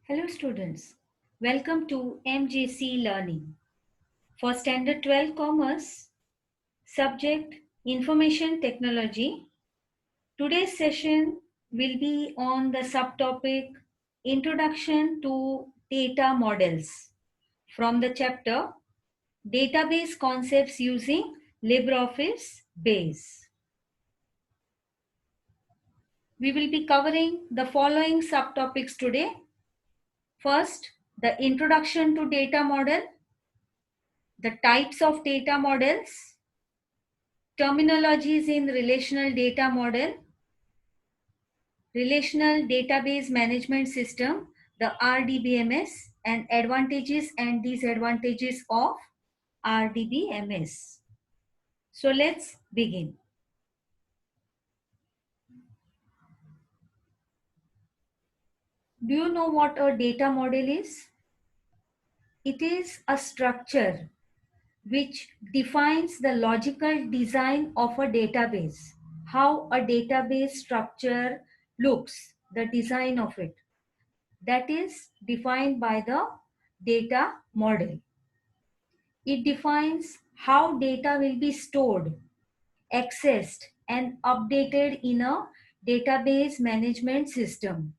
Hello students, welcome to MJC Learning. For Standard 12 Commerce, subject Information Technology, today's session will be on the subtopic Introduction to Data Models from the chapter Database Concepts Using LibreOffice Base. We will be covering the following subtopics today. First, the introduction to data model, the types of data models, terminologies in relational data model, relational database management system, the RDBMS, and advantages and disadvantages of RDBMS. So let's begin. Do you know what a data model is? It is a structure which defines the logical design of a database, how a database structure looks, the design of it. That is defined by the data model. It defines how data will be stored, accessed, and updated in a database management system.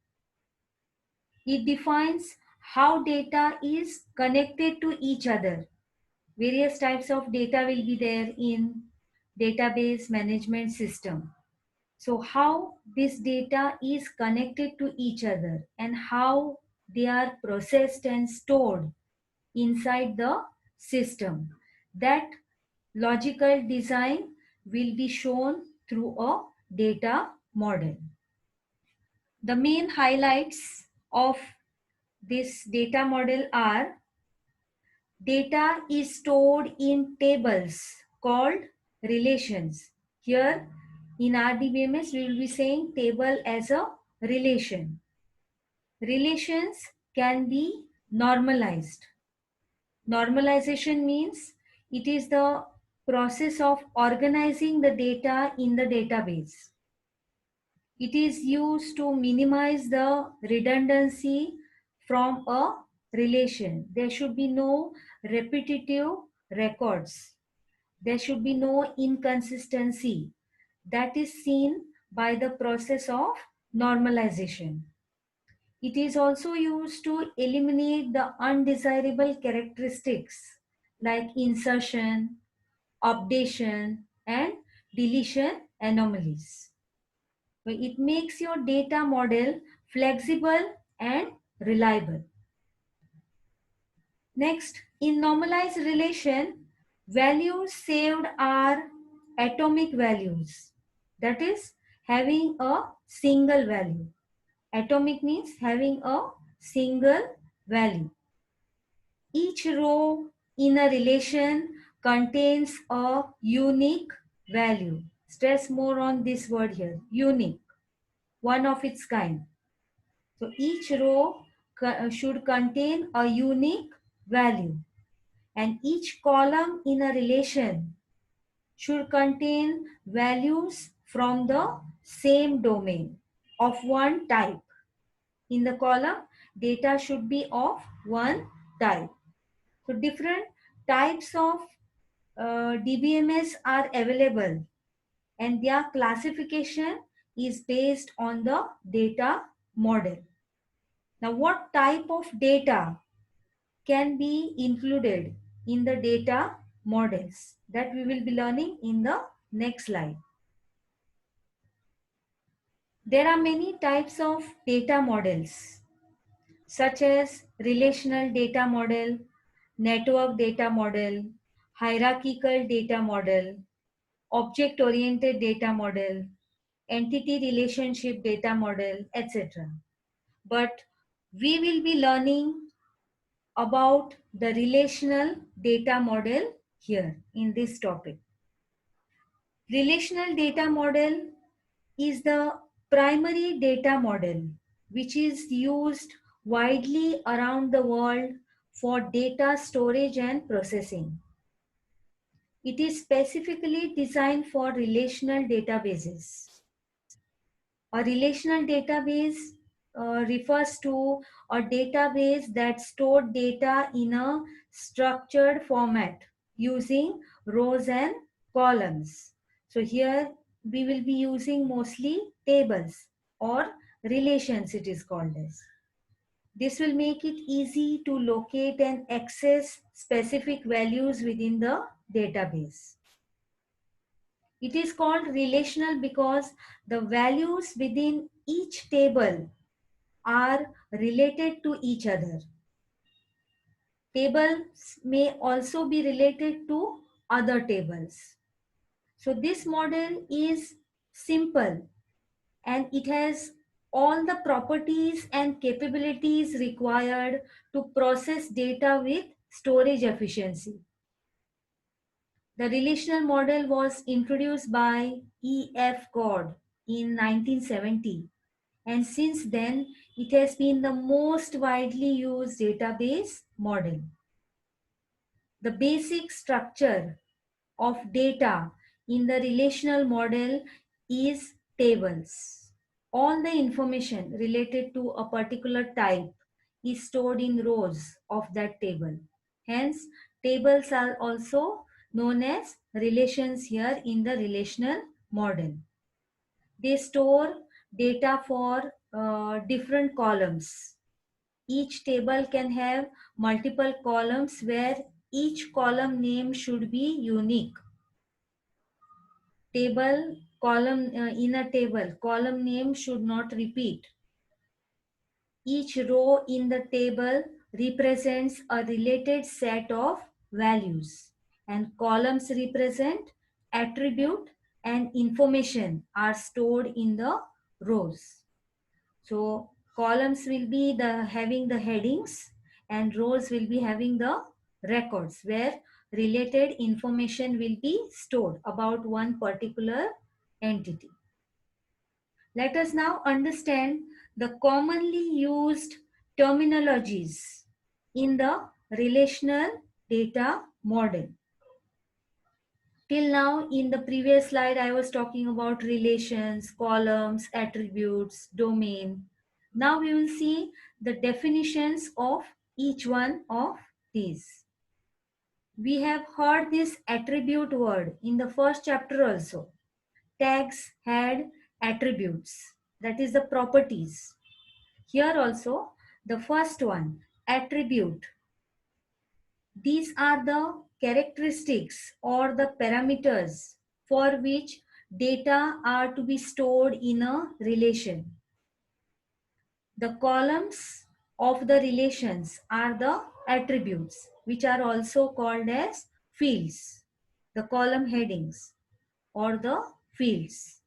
It defines how data is connected to each other. Various types of data will be there in database management system. So how this data is connected to each other and how they are processed and stored inside the system. That logical design will be shown through a data model. The main highlights of this data model are: data is stored in tables called relations. Here in RDBMS, we will be saying table as a relation. Relations can be normalized. Normalization means it is the process of organizing the data in the database. It is used to minimize the redundancy from a relation. There should be no repetitive records. There should be no inconsistency. That is seen by the process of normalization. It is also used to eliminate the undesirable characteristics like insertion, updation, and deletion anomalies. So it makes your data model flexible and reliable. Next, in normalized relation, values saved are atomic values. That is, having a single value. Atomic means having a single value. Each row in a relation contains a unique value. Stress more on this word here, unique, one of its kind. So each row should contain a unique value, and each column in a relation should contain values from the same domain of one type. In the column, data should be of one type. So different types of DBMS are available, and their classification is based on the data model. Now, what type of data can be included in the data models? That we will be learning in the next slide. There are many types of data models, such as relational data model, network data model, hierarchical data model, object-oriented data model, entity relationship data model, etc. But we will be learning about the relational data model here in this topic. Relational data model is the primary data model which is used widely around the world for data storage and processing. It is specifically designed for relational databases. A relational database refers to a database that stored data in a structured format using rows and columns. So here we will be using mostly tables or relations, it is called as. This will make it easy to locate and access specific values within the database. It is called relational because the values within each table are related to each other. Tables may also be related to other tables. So this model is simple and it has all the properties and capabilities required to process data with storage efficiency. The relational model was introduced by E.F. Gord in 1970, and since then it has been the most widely used database model. The basic structure of data in the relational model is tables. All the information related to a particular type is stored in rows of that table. Hence, tables are also known as relations here in the relational model. They store data for different columns. Each table can have multiple columns where each column name should be unique. Table column in a table, column name should not repeat. Each row in the table represents a related set of values, and columns represent attribute and information are stored in the rows. So columns will be having the headings and rows will be having the records where related information will be stored about one particular entity. Let us now understand the commonly used terminologies in the relational data model. Till now, in the previous slide, I was talking about relations, columns, attributes, domain. Now we will see the definitions of each one of these. We have heard this attribute word in the first chapter also. Tags had attributes, that is the properties. Here also, the first one, attribute. These are the characteristics or the parameters for which data are to be stored in a relation. The columns of the relations are the attributes, which are also called as fields, the column headings or the fields.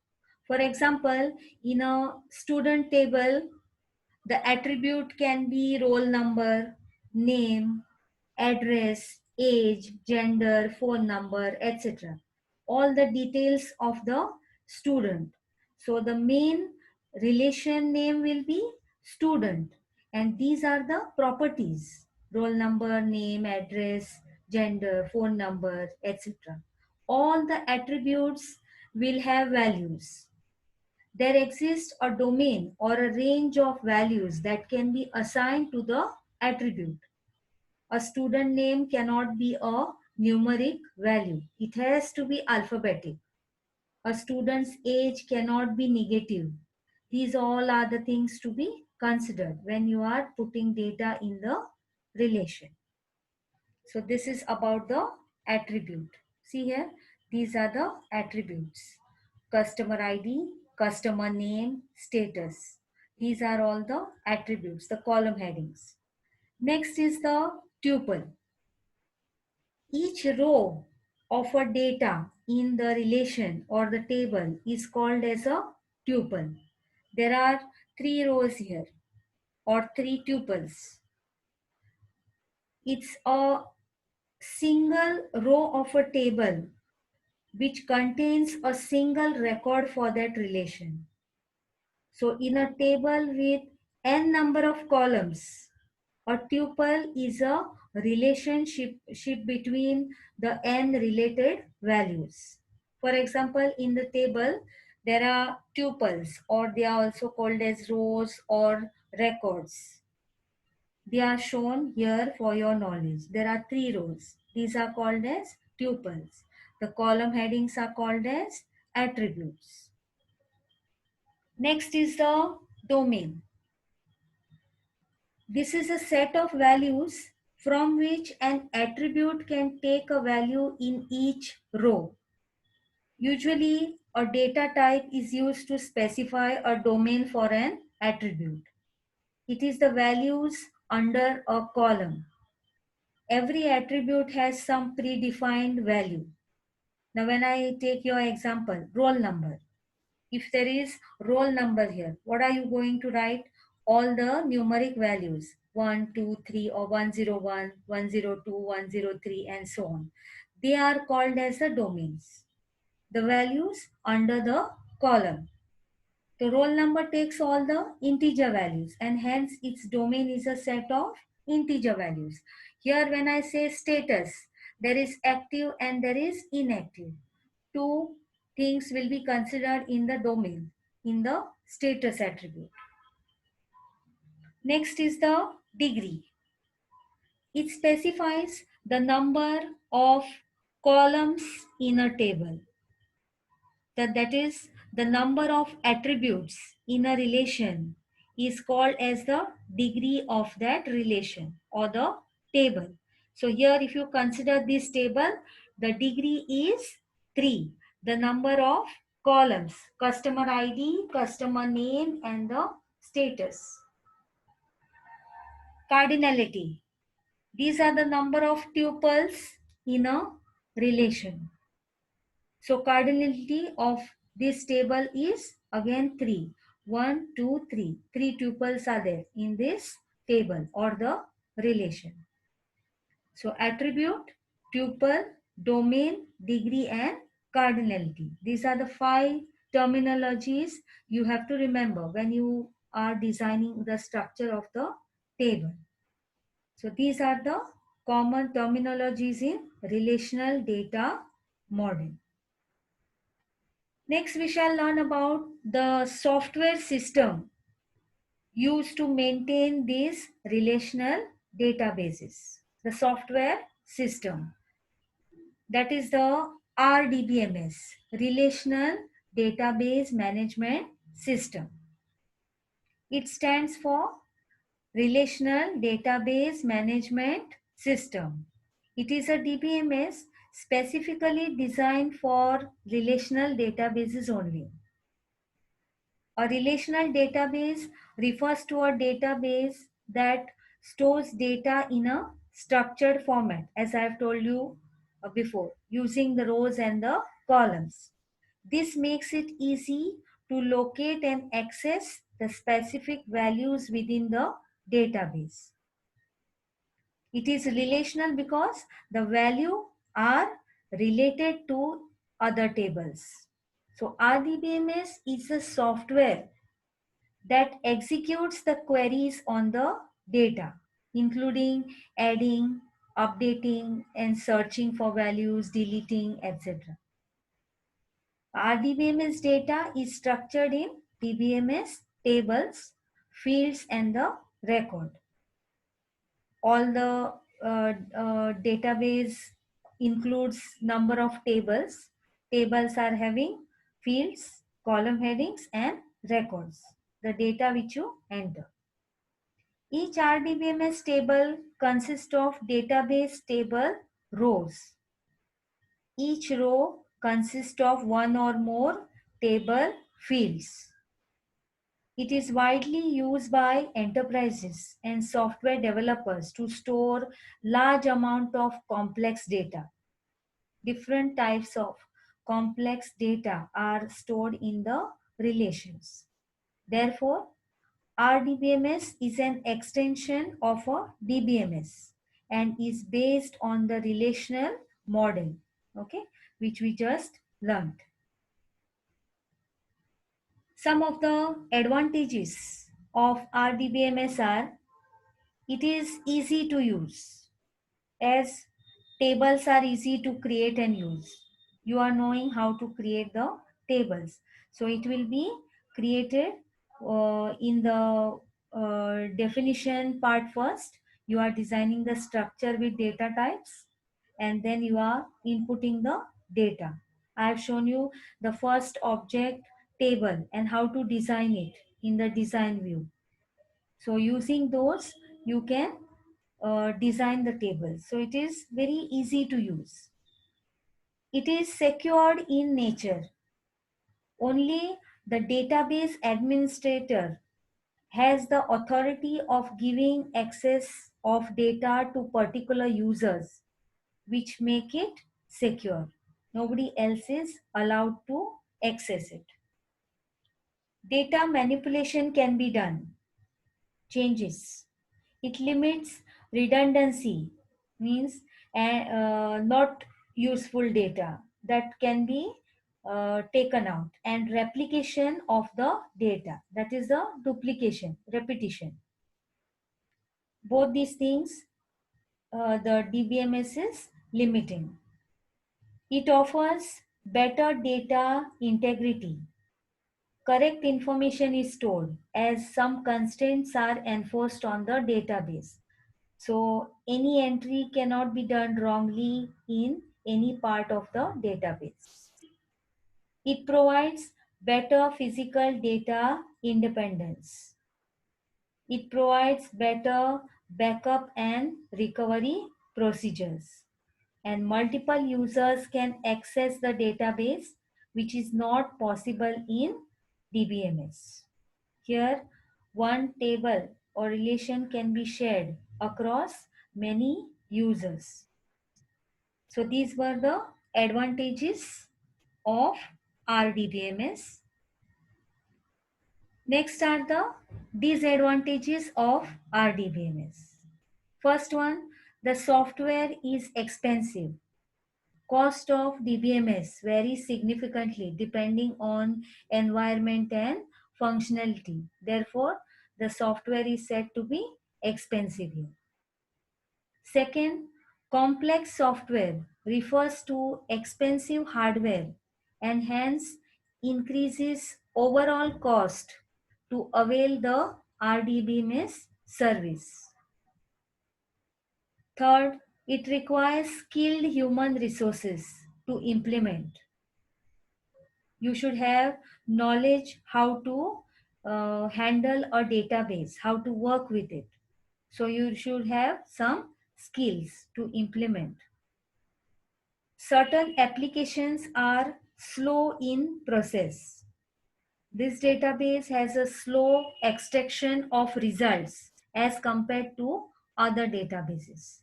For example, in a student table, the attribute can be roll number, name, address, age, gender, phone number, etc. All the details of the student. So the main relation name will be student, and these are the properties: roll number, name, address, gender, phone number, etc. All the attributes will have values. There exists a domain or a range of values that can be assigned to the attribute. A student name cannot be a numeric value. It has to be alphabetic. A student's age cannot be negative. These all are the things to be considered when you are putting data in the relation. So this is about the attribute. See here, these are the attributes. Customer ID, customer name, status. These are all the attributes, the column headings. Next is the tuple. Each row of a data in the relation or the table is called as a tuple. There are three rows here or three tuples. It's a single row of a table which contains a single record for that relation. So in a table with n number of columns, a tuple is a relationship between the n related values. For example, in the table, there are tuples or they are also called as rows or records. They are shown here for your knowledge. There are 3 rows. These are called as tuples. The column headings are called as attributes. Next is the domain. This is a set of values from which an attribute can take a value in each row. Usually, a data type is used to specify a domain for an attribute. It is the values under a column. Every attribute has some predefined value. Now, when I take your example, roll number. If there is roll number here, what are you going to write? All the numeric values 1, 2, 3, or 101, 102, 103, and so on. They are called as the domains. The values under the column. The roll number takes all the integer values and hence its domain is a set of integer values. Here when I say status, there is active and there is inactive. Two things will be considered in the domain, in the status attribute. Next is the degree. It specifies the number of columns in a table. That is the number of attributes in a relation is called as the degree of that relation or the table. So here if you consider this table, the degree is 3. The number of columns, customer ID, customer name, and the status. Cardinality. These are the number of tuples in a relation. So cardinality of this table is again 3. 1, 2, 3. 3 tuples are there in this table or the relation. So attribute, tuple, domain, degree, and cardinality. These are the 5 terminologies you have to remember when you are designing the structure of the table. So these are the common terminologies in relational data model. Next, we shall learn about the software system used to maintain these relational databases. The software system, that is the RDBMS, Relational Database Management System. It stands for Relational Database Management System. It is a DBMS specifically designed for relational databases only. A relational database refers to a database that stores data in a structured format, as I have told you before, using the rows and the columns. This makes it easy to locate and access the specific values within the database. It is relational because the value are related to other tables. So RDBMS is a software that executes the queries on the data, including adding, updating, and searching for values, deleting, etc. RDBMS data is structured in DBMS tables, fields, and the record. All the database includes number of tables. Tables are having fields, column headings, and records, the data which you enter. Each RDBMS table consists of database table rows. Each row consists of one or more table fields. It is widely used by enterprises and software developers to store large amount of complex data. Different types of complex data are stored in the relations. Therefore, RDBMS is an extension of a DBMS and is based on the relational model, okay, which we just learned. Some of the advantages of RDBMS are it is easy to use as tables are easy to create and use. You are knowing how to create the tables. So it will be created in the definition part first. You are designing the structure with data types, and then you are inputting the data. I have shown you the first object table and how to design it in the design view. So using those, you can design the table. So it is very easy to use. It is secured in nature. Only the database administrator has the authority of giving access of data to particular users, which make it secure. Nobody else is allowed to access it. Data manipulation can be done. Changes. It limits redundancy, means not useful data that can be taken out, and replication of the data, that is the duplication, repetition. Both these things the DBMS is limiting. It offers better data integrity. Correct information is stored as some constraints are enforced on the database. So any entry cannot be done wrongly in any part of the database. It provides better physical data independence. It provides better backup and recovery procedures. And multiple users can access the database, which is not possible in DBMS. Here, one table or relation can be shared across many users. So these were the advantages of RDBMS. Next are the disadvantages of RDBMS. First one, the software is expensive. Cost of DBMS varies significantly depending on environment and functionality. Therefore, the software is said to be expensive here. Second, complex software refers to expensive hardware and hence increases overall cost to avail the RDBMS service. Third, it requires skilled human resources to implement. You should have knowledge how to handle a database, how to work with it. So you should have some skills to implement. Certain applications are slow in process. This database has a slow extraction of results as compared to other databases.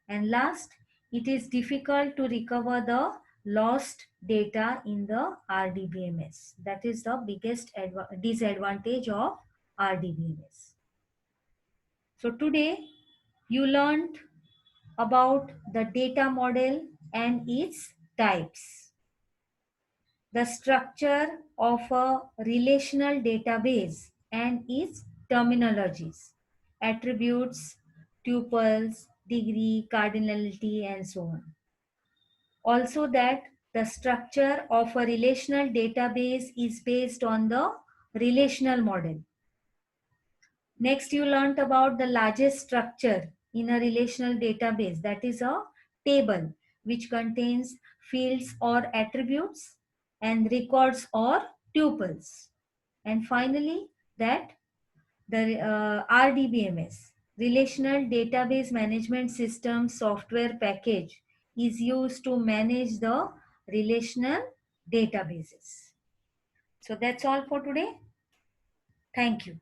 And last, it is difficult to recover the lost data in the RDBMS. That is the biggest disadvantage of RDBMS. So today you learned about the data model and its types, the structure of a relational database and its terminologies, attributes, tuples, degree, cardinality, and so on. Also that the structure of a relational database is based on the relational model. Next, you learnt about the largest structure in a relational database, that is a table, which contains fields or attributes and records or tuples. And finally, that the RDBMS, Relational Database Management System software package, is used to manage the relational databases. So that's all for today. Thank you.